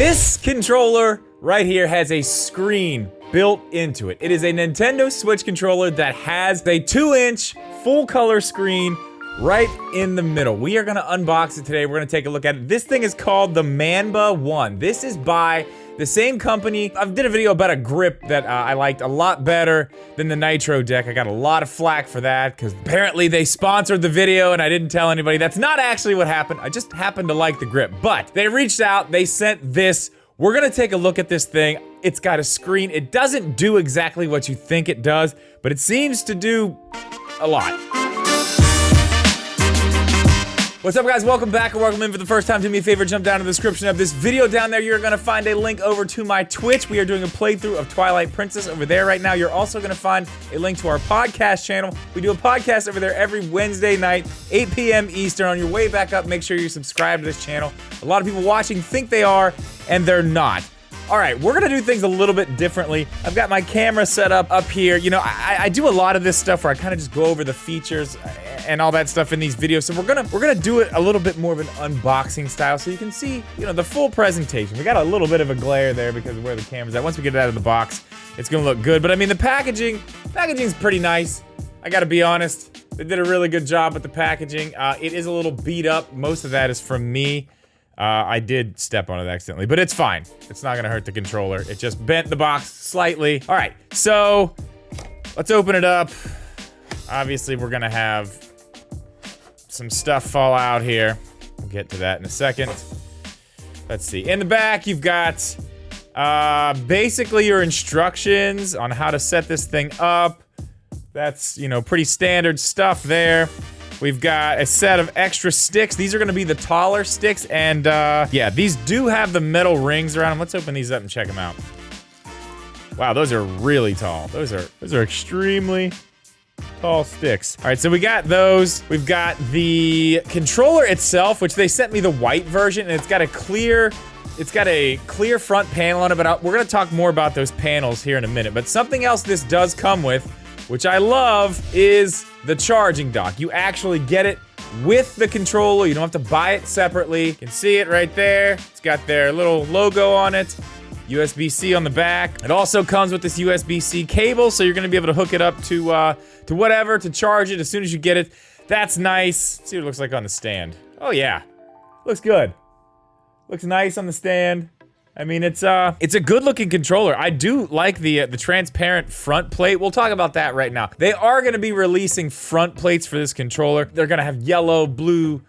This controller right here has a screen built into it. It is a Nintendo Switch controller that has a 2-inch full color screen right in the middle. We are gonna unbox it today. We're gonna take a look at it. This thing is called the Manba 1. This is by the same company. I did a video about a grip that I liked a lot better than the Nitro deck. I got a lot of flack for that because apparently they sponsored the video and I didn't tell anybody. That's not actually what happened. I just happened to like the grip. But they reached out, they sent this. We're gonna take a look at this thing. It's got a screen. It doesn't do exactly what you think it does, but it seems to do a lot. What's up, guys? Welcome back or welcome in for the first time. Do me a favor, jump down to the description of this video. Down there, you're gonna find a link over to my Twitch. We are doing a playthrough of Twilight Princess over there right now. You're also gonna find a link to our podcast channel. We do a podcast over there every Wednesday night, 8 p.m. Eastern. On your way back up, make sure you subscribe to this channel. A lot of people watching think they are, and they're not. All right, we're gonna do things a little bit differently. I've got my camera set up here. You know, I do a lot of this stuff where I kind of just go over the features and all that stuff in these videos. So we're gonna do it a little bit more of an unboxing style, so you can see, you know, the full presentation. We got a little bit of a glare there because of where the camera's at. Once we get it out of the box, it's gonna look good. But I mean, the packaging's pretty nice. I gotta be honest. They did a really good job with the packaging. It is a little beat up. Most of that is from me. I did step on it accidentally, but it's fine. It's not gonna hurt the controller. It just bent the box slightly. All right, so let's open it up. Obviously, we're gonna have some stuff fall out here. We'll get to that in a second. Let's see. In the back, you've got basically your instructions on how to set this thing up. That's, you know, pretty standard stuff there. We've got a set of extra sticks. These are gonna be the taller sticks, and yeah, these do have the metal rings around them. Let's open these up and check them out. Wow, those are really tall. Those are extremely tall sticks. All right, so we got those. We've got the controller itself, which they sent me the white version, and it's got a clear front panel on it, but we're gonna talk more about those panels here in a minute. But something else this does come with, which I love, is the charging dock. You actually get it with the controller. You don't have to buy it separately. You can see it right there. It's got their little logo on it. USB-C on the back. It also comes with this USB-C cable, so you're gonna be able to hook it up to whatever to charge it as soon as you get it. That's nice. Let's see what it looks like on the stand. Oh yeah, looks good. Looks nice on the stand. I mean, it's a good-looking controller. I do like the transparent front plate. We'll talk about that right now. They are gonna be releasing front plates for this controller. They're gonna have yellow, blue,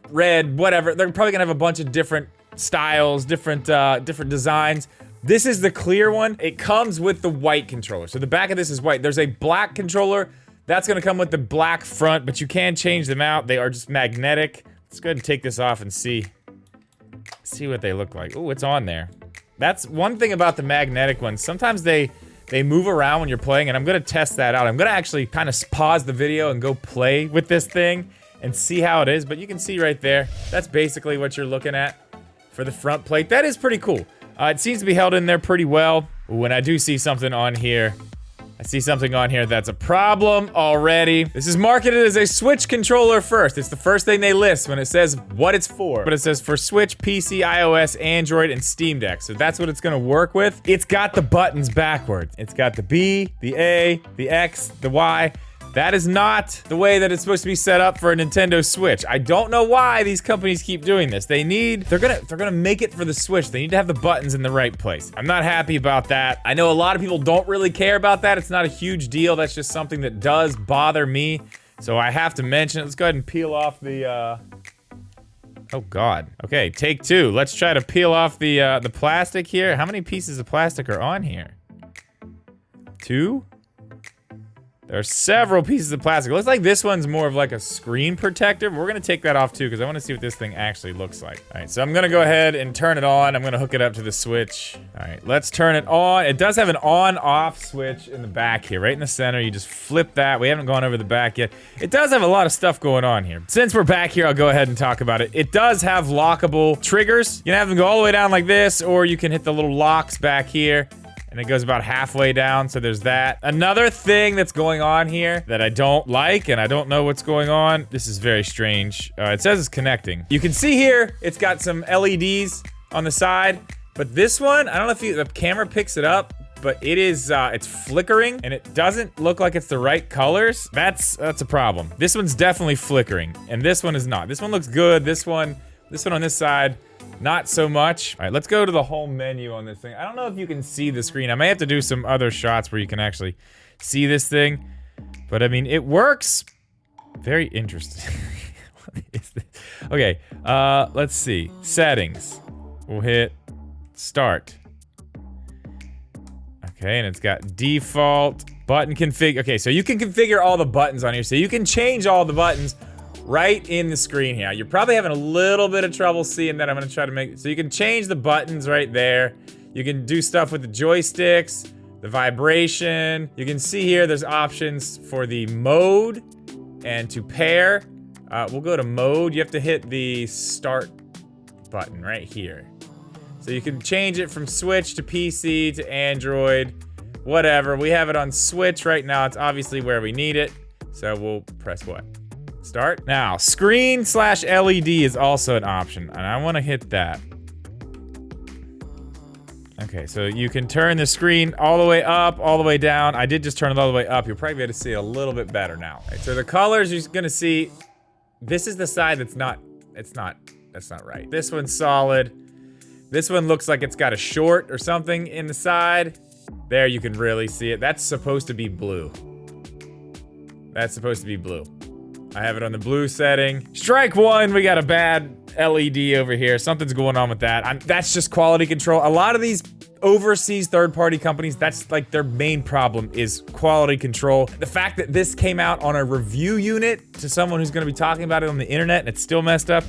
red, whatever. They're probably gonna have a bunch of different styles, different designs. This is the clear one. It comes with the white controller. So the back of this is white. There's a black controller. That's gonna come with the black front, but you can change them out. They are just magnetic. Let's go ahead and take this off and see what they look like. Oh, it's on there. That's one thing about the magnetic ones. Sometimes they move around when you're playing, and I'm gonna test that out. I'm gonna actually kind of pause the video and go play with this thing and see how it is, but you can see right there, that's basically what you're looking at for the front plate. That is pretty cool. It seems to be held in there pretty well. When I do see something on here, I see something on here that's a problem already. This is marketed as a Switch controller first. It's the first thing they list when it says what it's for. But it says for Switch, PC, iOS, Android, and Steam Deck. So that's what it's gonna work with. It's got the buttons backwards. It's got the B, the A, the X, the Y. That is not the way that it's supposed to be set up for a Nintendo Switch. I don't know why these companies keep doing this. They're gonna make it for the Switch. They need to have the buttons in the right place. I'm not happy about that. I know a lot of people don't really care about that. It's not a huge deal. That's just something that does bother me. So I have to mention it. Let's go ahead and peel off the, oh God. Okay, take two. Let's try to peel off the plastic here. How many pieces of plastic are on here? 2? There are several pieces of plastic. It looks like this one's more of like a screen protector. We're gonna take that off too, because I wanna see what this thing actually looks like. All right, so I'm gonna go ahead and turn it on. I'm gonna hook it up to the Switch. All right, let's turn it on. It does have an on-off switch in the back here, right in the center. You just flip that. We haven't gone over the back yet. It does have a lot of stuff going on here. Since we're back here, I'll go ahead and talk about it. It does have lockable triggers. You can have them go all the way down like this, or you can hit the little locks back here. And it goes about halfway down, so there's that. Another thing that's going on here that I don't like, and I don't know what's going on. This is very strange. It says it's connecting. You can see here, it's got some LEDs on the side. But this one, I don't know if the camera picks it up, but it is, it's flickering, and it doesn't look like it's the right colors. That's a problem. This one's definitely flickering, and this one is not. This one looks good. This one on this side, not so much. All right, let's go to the home menu on this thing. I don't know if you can see the screen. I may have to do some other shots where you can actually see this thing, but I mean, it works. Very interesting. What is this? Okay, let's see. Settings. We'll hit start. Okay, and it's got default button config. Okay, so you can configure all the buttons on here. So you can change all the buttons right in the screen here. You're probably having a little bit of trouble seeing that. I'm gonna try to make, so you can change the buttons right there. You can do stuff with the joysticks, the vibration. You can see here there's options for the mode and to pair. We'll go to mode. You have to hit the start button right here. So you can change it from Switch to PC to Android, whatever. We have it on Switch right now. It's obviously where we need it. So we'll press what? Start. Now, screen/LED is also an option, and I want to hit that. Okay, so you can turn the screen all the way up, all the way down. I did just turn it all the way up. You'll probably be able to see it a little bit better now. Right, so the colors you're gonna see, this is the side that's not right. This one's solid. This one looks like it's got a short or something in the side. There, you can really see it. That's supposed to be blue. That's supposed to be blue. I have it on the blue setting. Strike one, we got a bad LED over here. Something's going on with that. That's just quality control. A lot of these overseas third-party companies, that's like their main problem is quality control. The fact that this came out on a review unit to someone who's gonna be talking about it on the internet and it's still messed up,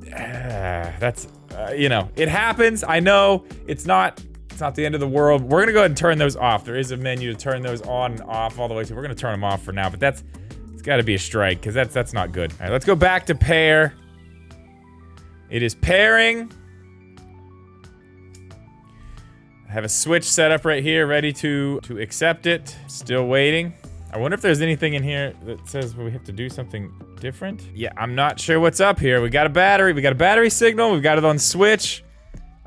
that's, you know, it happens. I know it's not the end of the world. We're gonna go ahead and turn those off. There is a menu to turn those on and off all the way, so we're gonna turn them off for now, but it's gotta be a strike, because that's not good. All right, let's go back to pair. It is pairing. I have a switch set up right here, ready to accept it. Still waiting. I wonder if there's anything in here that says we have to do something different. Yeah, I'm not sure what's up here. We got a battery signal. We've got it on switch.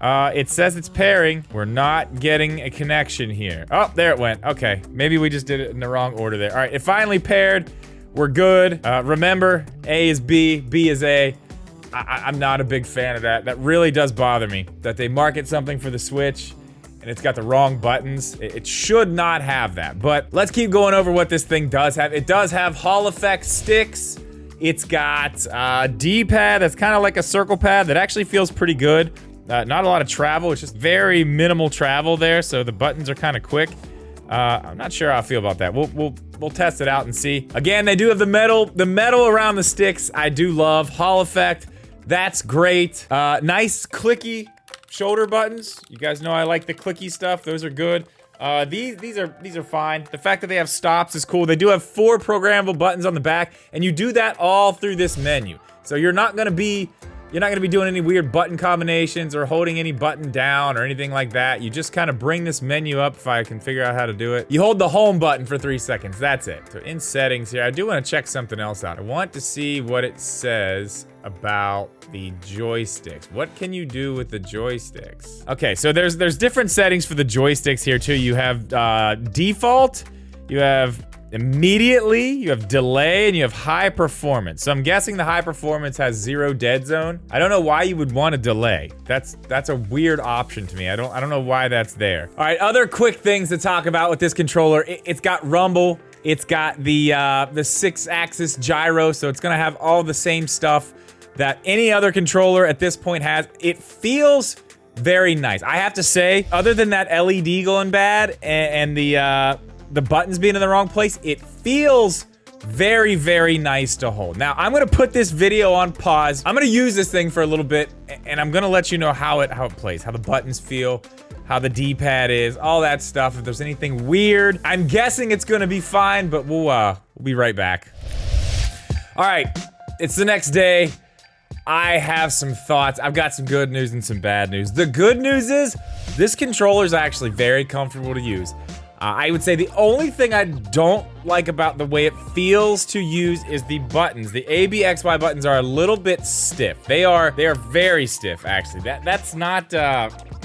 It says it's pairing. We're not getting a connection here. Oh, there it went. Okay, maybe we just did it in the wrong order there. All right, it finally paired. We're good. Remember, A is B, B is A. I'm not a big fan of that. That really does bother me, that they market something for the Switch and it's got the wrong buttons. It should not have that, but let's keep going over what this thing does have. It does have Hall effect sticks. It's got D-pad that's kind of like a circle pad that actually feels pretty good. Not a lot of travel, it's just very minimal travel there, so the buttons are kind of quick. I'm not sure how I feel about that. We'll test it out and see. Again, they do have the metal around the sticks. I do love Hall effect. That's great. Nice clicky shoulder buttons. You guys know I like the clicky stuff. Those are good. These are fine. The fact that they have stops is cool. They do have 4 programmable buttons on the back, and you do that all through this menu. So you're not gonna be doing any weird button combinations or holding any button down or anything like that. You just kind of bring this menu up, if I can figure out how to do it. You hold the home button for 3 seconds, that's it. So in settings here, I do want to check something else out. I want to see what it says about the joysticks. What can you do with the joysticks? Okay, so there's different settings for the joysticks here too. You have default, you have immediately, you have delay, and you have high performance. So I'm guessing the high performance has 0 dead zone. I don't know why you would want a delay. That's a weird option to me. I don't know why that's there. All right, other quick things to talk about with this controller. It's got rumble. It's got the 6-axis gyro, so it's gonna have all the same stuff that any other controller at this point has. It feels very nice. I have to say, other than that LED going bad and the buttons being in the wrong place, it feels very, very nice to hold. Now, I'm gonna put this video on pause. I'm gonna use this thing for a little bit, and I'm gonna let you know how it plays, how the buttons feel, how the D-pad is, all that stuff. If there's anything weird, I'm guessing it's gonna be fine, but we'll be right back. All right, it's the next day. I have some thoughts. I've got some good news and some bad news. The good news is, this controller is actually very comfortable to use. I would say the only thing I don't like about the way it feels to use is the buttons. The A, B, X, Y buttons are a little bit stiff. They are very stiff, actually. That's not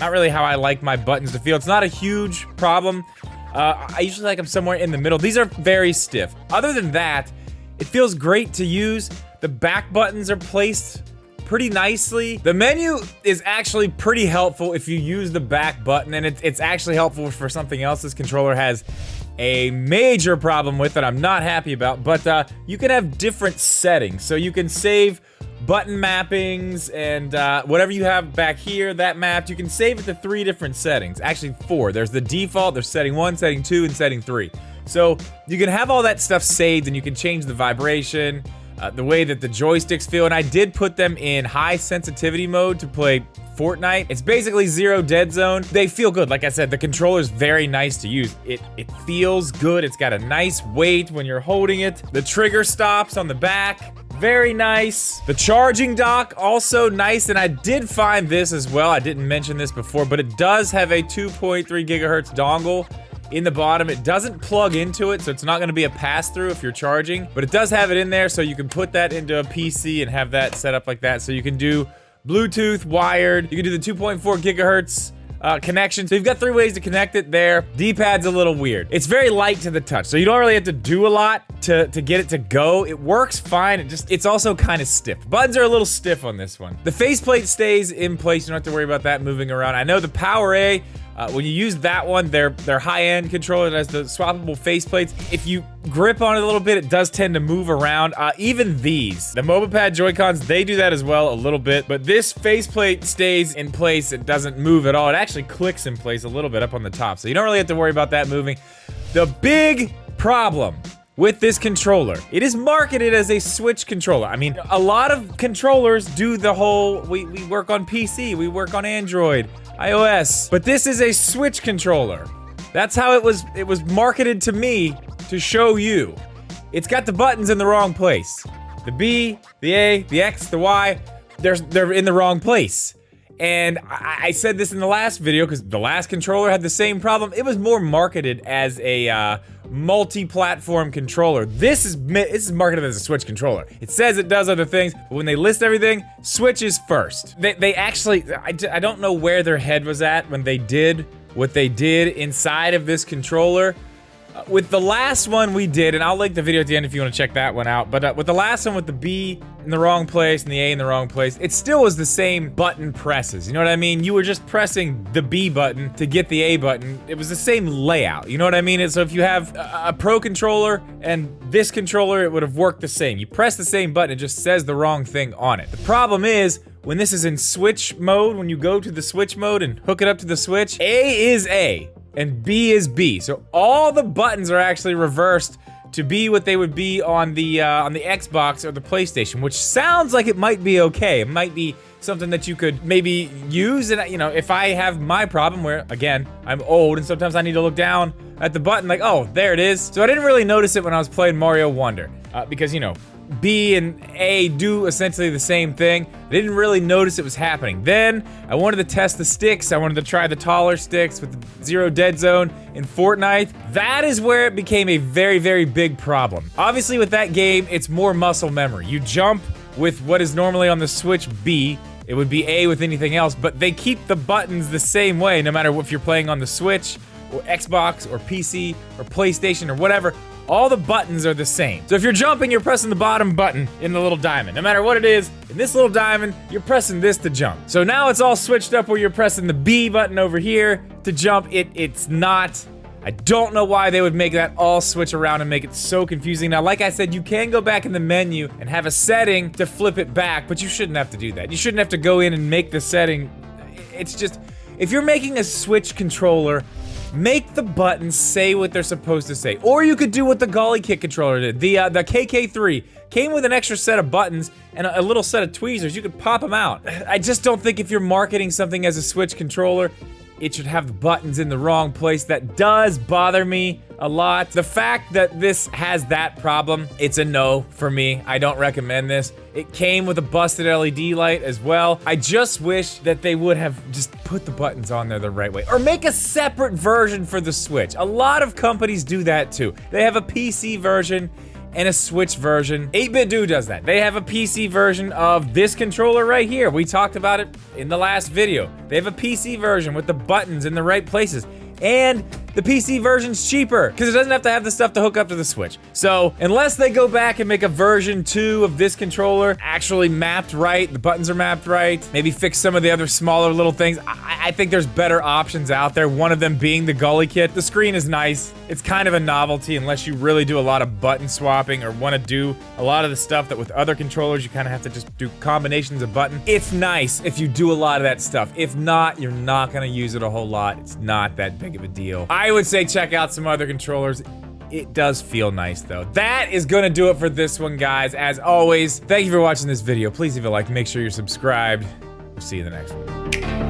really how I like my buttons to feel. It's not a huge problem. I usually like them somewhere in the middle. These are very stiff. Other than that, it feels great to use. The back buttons are placed pretty nicely. The menu is actually pretty helpful if you use the back button, and it's actually helpful for something else this controller has a major problem with that I'm not happy about, but you can have different settings. So you can save button mappings and whatever you have back here, that mapped, you can save it to 3 different settings. Actually 4. There's the default, there's setting 1, setting 2, and setting 3. So you can have all that stuff saved and you can change the vibration, the way that the joysticks feel, and I did put them in high sensitivity mode to play Fortnite. It's basically 0 dead zone. They feel good. Like I said, the controller's very nice to use. It feels good. It's got a nice weight when you're holding it. The trigger stops on the back, very nice. The charging dock, also nice, and I did find this as well. I didn't mention this before, but it does have a 2.3 gigahertz dongle in the bottom. It doesn't plug into it, so it's not gonna be a pass-through if you're charging, but it does have it in there, so you can put that into a PC and have that set up like that. So you can do Bluetooth, wired, you can do the 2.4 gigahertz connection. So you've got 3 ways to connect it there. D-pad's a little weird. It's very light to the touch, so you don't really have to do a lot to get it to go. It works fine, it's also kind of stiff. Buttons are a little stiff on this one. The faceplate stays in place, you don't have to worry about that moving around. I know the Power A, when you use that one, they're high-end controller that has the swappable faceplates. If you grip on it a little bit, it does tend to move around. Even these, the MobilePad Joy-Cons, they do that as well a little bit, but this faceplate stays in place. It doesn't move at all. It actually clicks in place a little bit up on the top, so you don't really have to worry about that moving. The big problem with this controller, it is marketed as a Switch controller. I mean, a lot of controllers do the whole, we work on PC, we work on Android, iOS, but this is a Switch controller. That's how it was marketed to me to show you. It's got the buttons in the wrong place. The B, the A, the X, the Y, they're in the wrong place. And I said this in the last video because the last controller had the same problem. It was more marketed as a multi-platform controller. This is marketed as a Switch controller. It says it does other things, but when they list everything, Switch is first. They actually, I don't know where their head was at when they did what they did inside of this controller. With the last one we did, and I'll link the video at the end if you want to check that one out, but with the last one with the B in the wrong place and the A in the wrong place, it still was the same button presses, you know what I mean? You were just pressing the B button to get the A button. It was the same layout, you know what I mean? And so if you have a Pro controller and this controller, it would have worked the same. You press the same button, it just says the wrong thing on it. The problem is, when this is in Switch mode, when you go to the Switch mode and hook it up to the Switch, A is A. And B is B. So all the buttons are actually reversed to be what they would be on the Xbox or the PlayStation, which sounds like it might be okay. It might be something that you could maybe use. And you know, if I have my problem where, again, I'm old and sometimes I need to look down at the button like, oh, there it is. So I didn't really notice it when I was playing Mario Wonder because, you know, B and A do essentially the same thing. I didn't really notice it was happening. Then, I wanted to test the sticks. I wanted to try the taller sticks with the 0 dead zone in Fortnite. That is where it became a very, very big problem. Obviously, with that game, it's more muscle memory. You jump with what is normally on the Switch B. It would be A with anything else, but they keep the buttons the same way, no matter if you're playing on the Switch, or Xbox, or PC, or PlayStation, or whatever. All the buttons are the same. So if you're jumping, you're pressing the bottom button in the little diamond. No matter what it is, in this little diamond, you're pressing this to jump. So now it's all switched up where you're pressing the B button over here to jump. It's not. I don't know why they would make that all switch around and make it so confusing. Now, like I said, you can go back in the menu and have a setting to flip it back, but you shouldn't have to do that. You shouldn't have to go in and make the setting. It's just, if you're making a Switch controller, make the buttons say what they're supposed to say. Or you could do what the Golly Kick controller did. The KK3 came with an extra set of buttons and a little set of tweezers. You could pop them out. I just don't think if you're marketing something as a Switch controller, it should have the buttons in the wrong place. That does bother me a lot. The fact that this has that problem, it's a no for me. I don't recommend this. It came with a busted LED light as well. I just wish that they would have just put the buttons on there the right way, or make a separate version for the Switch. A lot of companies do that too. They have a PC version and a Switch version. 8BitDo does that. They have a PC version of this controller right here. We talked about it in the last video. They have a PC version with the buttons in the right places. And the PC version's cheaper because it doesn't have to have the stuff to hook up to the Switch. So unless they go back and make a version 2 of this controller actually mapped right, the buttons are mapped right, maybe fix some of the other smaller little things, I think there's better options out there. One of them being the Gully kit. The screen is nice. It's kind of a novelty unless you really do a lot of button swapping or want to do a lot of the stuff that with other controllers you kind of have to just do combinations of buttons. It's nice if you do a lot of that stuff. If not, you're not going to use it a whole lot. It's not that big of a deal. I would say check out some other controllers. It does feel nice though. That is gonna do it for this one, guys. As always, thank you for watching this video. Please leave a like, make sure you're subscribed. We'll see you in the next one.